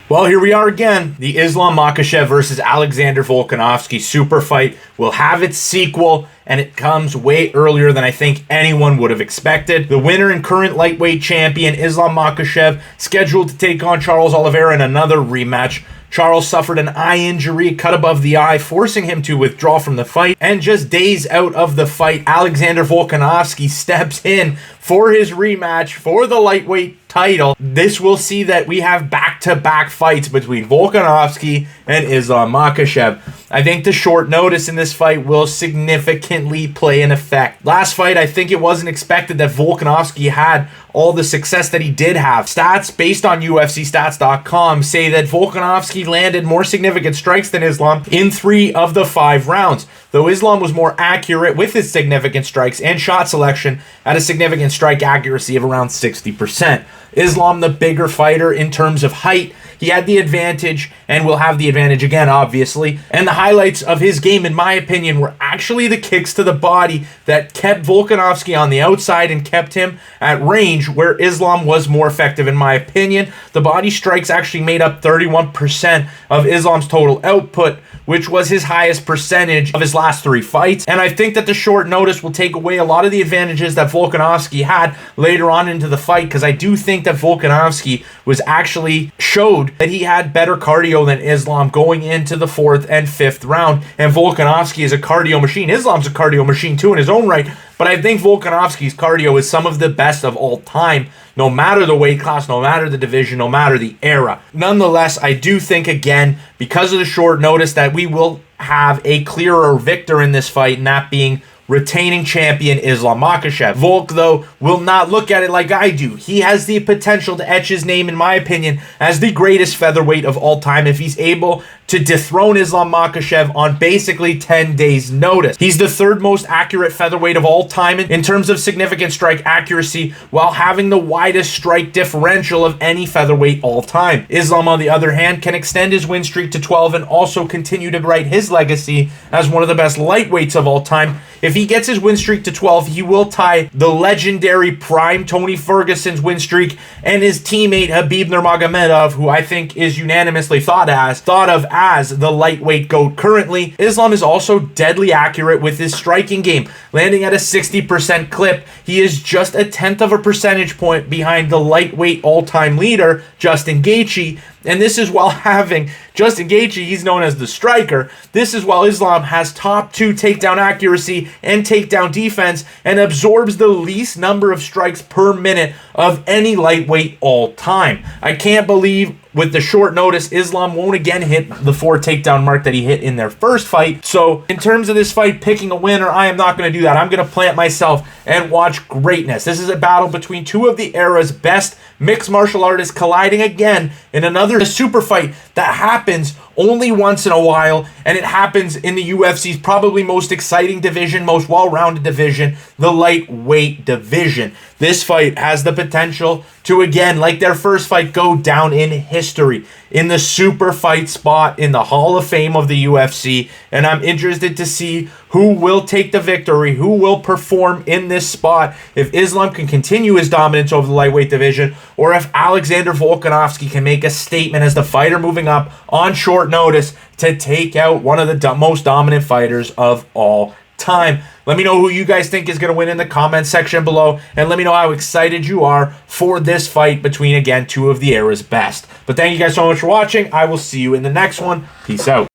Well, here we are again. The Islam Makhachev versus Alexander Volkanovski super fight will have its sequel, and it comes way earlier than I think anyone would have expected. The winner and current lightweight champion, Islam Makhachev, scheduled to take on Charles Oliveira in another rematch. Charles suffered an eye injury, cut above the eye, forcing him to withdraw from the fight. And just days out of the fight, Alexander Volkanovski steps in for his rematch for the lightweight title. This will see that we have back-to-back fights between Volkanovski and Islam Makhachev. I think the short notice in this fight will significantly play an effect. Last fight, I think it wasn't expected that Volkanovski had all the success that he did have. Stats based on UFCstats.com say that Volkanovski landed more significant strikes than Islam in 3 of the 5 rounds, though Islam was more accurate with his significant strikes and shot selection at a significant strike accuracy of around 60%. Islam, the bigger fighter in terms of height, he had the advantage and will have the advantage again, obviously. And the highlights of his game, in my opinion, were actually the kicks to the body that kept Volkanovski on the outside and kept him at range, where Islam was more effective, in my opinion. The body strikes actually made up 31% of Islam's total output, which was his highest percentage of his last 3 fights. And I think that the short notice will take away a lot of the advantages that Volkanovski had later on into the fight, because I do think that Volkanovski was actually showed that he had better cardio than Islam going into the 4th and 5th round. And Volkanovski is a cardio machine. Islam's a cardio machine too in his own right, but I think Volkanovski's cardio is some of the best of all time, no matter the weight class, no matter the division, no matter the era. Nonetheless, I do think, again, because of the short notice, that we will have a clearer victor in this fight, and that being retaining champion Islam Makhachev. Volk, though, will not look at it like I do. He has the potential to etch his name, in my opinion, as the greatest featherweight of all time if he's able to dethrone Islam Makhachev on basically 10 days' notice. He's the 3rd most accurate featherweight of all time in terms of significant strike accuracy, while having the widest strike differential of any featherweight all time. Islam, on the other hand, can extend his win streak to 12 and also continue to write his legacy as one of the best lightweights of all time. If he gets his win streak to 12, he will tie the legendary prime Tony Ferguson's win streak and his teammate Khabib Nurmagomedov, who I think is unanimously thought of as the lightweight GOAT currently. Islam is also deadly accurate with his striking game, landing at a 60% clip. He is just a 1/10 of a percentage point behind the lightweight all-time leader, Justin Gaethje. And this is while having Justin Gaethje, he's known as the striker. This is while Islam has top 2 takedown accuracy and takedown defense and absorbs the least number of strikes per minute of any lightweight all time. I can't believe with the short notice, Islam won't again hit the 4 takedown mark that he hit in their first fight. So in terms of this fight, picking a winner, I am not going to do that. I'm going to plant myself and watch greatness. This is a battle between 2 of the era's best mixed martial artists colliding again in another super fight that happens only once in a while, and it happens in the UFC's probably most exciting division, most well-rounded division, the lightweight division. This fight has the potential to, again, like their first fight, go down in history in the super fight spot in the Hall of Fame of the UFC, and I'm interested to see who will take the victory, who will perform in this spot, if Islam can continue his dominance over the lightweight division, or if Alexander Volkanovski can make a statement as the fighter moving up on short notice to take out one of the most dominant fighters of all time. Let me know who you guys think is going to win in the comment section below, and let me know how excited you are for this fight between, again, 2 of the era's best. But thank you guys so much for watching. I will see you in the next one. Peace out.